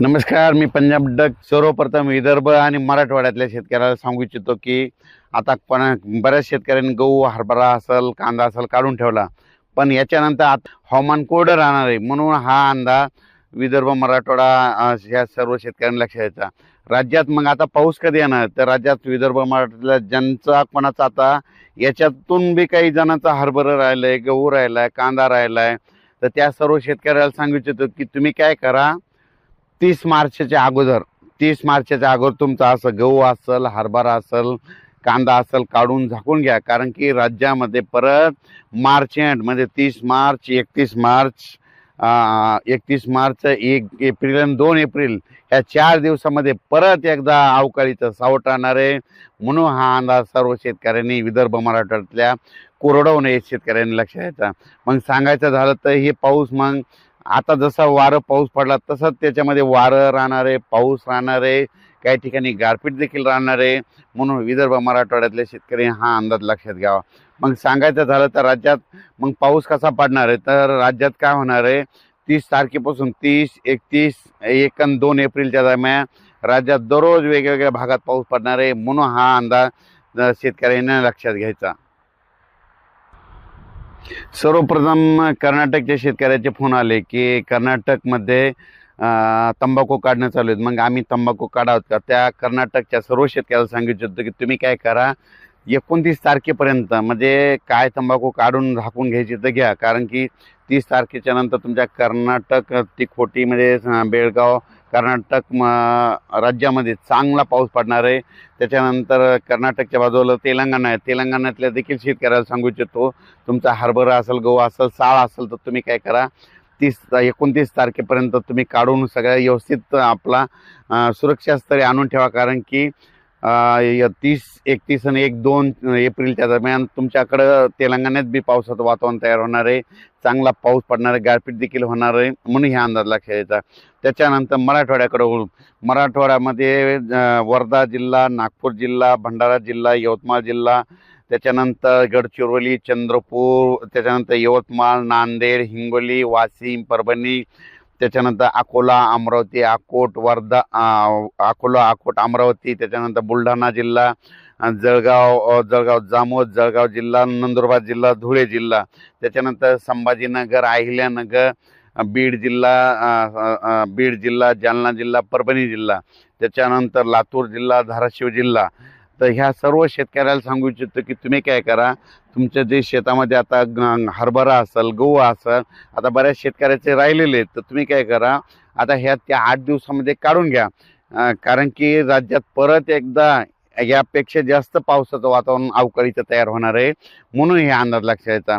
नमस्कार, मी पंजाब डक. सर्वप्रथम विदर्भ आणि मराठवाड्यातल्या शेतकऱ्याला सांगू इच्छितो की आता बऱ्याच शेतकऱ्यांनी गहू, हरभरा असेल, कांदा असेल काढून ठेवला, पण याच्यानंतर आता हवामान कोरडं राहणार आहे म्हणून हा अंदाज विदर्भ, मराठवाडा या सर्व शेतकऱ्यांनी लक्षात द्यायचा. राज्यात मग आता पाऊस कधी येणार, तर राज्यात विदर्भ, मराठवाड्यातल्या ज्यांचा कोणाचा आता याच्यातून बी काही जणांचा हरभरा राहिलाय, गहू राहिलाय, कांदा राहिलाय, तर त्या सर्व शेतकऱ्याला सांगू इच्छितो की तुम्ही काय करा, 30 मार्चच्या अगोदर तुमचा असं गहू असेल, हरभरा असेल, कांदा असेल काढून झाकून घ्या. कारण की राज्यामध्ये परत मार्च एंड म्हणजे 30 मार्च, 31 मार्च, 31 मार्च, 1 एप्रिल आणि 2 एप्रिल या 4 दिवसामध्ये परत एकदा अवकाळीचं सावट राहणार आहे. म्हणून हा अंदाज सर्व शेतकऱ्यांनी विदर्भ, मराठवाड्यातल्या कोरडवून शेतकऱ्यांनी लक्षात द्यायचा. मग सांगायचं झालं तर हे पाऊस मग आता जसा वारं पाऊस पडला तसंच त्याच्यामध्ये वारं राहणार आहे, पाऊस राहणार आहे, काही ठिकाणी गारपीट देखील राहणार आहे. म्हणून विदर्भ, मराठवाड्यातले शेतकरी हा अंदाज लक्षात घ्यावा. मग सांगायचं झालं तर राज्यात मग पाऊस कसा पडणार आहे, तर राज्यात काय होणार आहे, 30 तारखेपासून 30, 31, 1 आणि 2 एप्रिलच्या दरम्यान राज्यात दररोज वेगवेगळ्या भागात पाऊस पडणार आहे. म्हणून हा अंदाज शेतकऱ्यांनी लक्षात घ्यायचा. सर्वप्रथम कर्नाटकच्या शेतकऱ्याचे फोन आले की कर्नाटकमध्ये तंबाखू काढणं चालू आहेत. मग आम्ही तंबाखू काढावत का, त्या कर्नाटकच्या सर्व शेतकऱ्याला सांगितलं होतं की तुम्ही काय करा, 29 तारखेपर्यंत म्हणजे काय तंबाखू काढून झाकून घ्यायची तर घ्या. कारण की 30 तारखेच्या नंतर तुमच्या कर्नाटक, तिकोटीमध्ये, बेळगाव, कर्नाटक राज्यामध्ये चांगला पाऊस पडणार आहे. त्याच्यानंतर कर्नाटकच्या बाजूला तेलंगणा आहे, तेलंगणातल्या देखील शेतकऱ्याला सांगू इच्छितो, तुमचा हरभरा असेल, गहू असेल, साळ असेल तर तुम्ही काय करा, 29 तारखेपर्यंत तुम्ही काढून सगळ्या व्यवस्थित आपला सुरक्षा स्तरी आणून ठेवा. कारण की 30, 31 आणि 1-2 एप्रिलच्या दरम्यान तुमच्याकडं तेलंगणात बी पावसाचं वातावरण तयार होणार आहे, चांगला पाऊस पडणार आहे, गारपीट देखील होणार आहे. म्हणून ह्या अंदाज लक्षात घ्यायचा. त्याच्यानंतर मराठवाड्याकडे वळू. मराठवाड्यामध्ये वर्धा जिल्हा, नागपूर जिल्हा, भंडारा जिल्हा, यवतमाळ जिल्हा, त्याच्यानंतर गडचिरोली, चंद्रपूर, त्याच्यानंतर यवतमाळ, नांदेड, हिंगोली, वाशिम, परभणी, त्याच्यानंतर अकोला, अमरावती, अकोट, वर्धा, अकोला, अकोट, अमरावती, त्याच्यानंतर बुलढाणा जिल्हा, जळगाव, जामोद, जळगाव जिल्हा, नंदुरबार जिल्हा, धुळे जिल्हा, त्याच्यानंतर संभाजीनगर, अहिल्यानगर, बीड जिल्हा, जालना जिल्हा, परभणी जिल्हा, त्याच्यानंतर लातूर जिल्हा, धाराशिव जिल्हा. तर ह्या सर्व शेतकऱ्याला सांगू इच्छितो की तुम्ही काय करा, तुमच्या जे शेतामध्ये आता हरभरा असेल, गहू असेल, आता बऱ्याच शेतकऱ्याचे राहिलेले आहेत, तर तुम्ही काय करा, आता त्या 8 दिवसामध्ये काढून घ्या. कारण की राज्यात परत एकदा यापेक्षा जास्त पावसाचं वातावरण अवकाळीचं तयार होणार आहे. म्हणून हे अंदाज लक्षात येतात.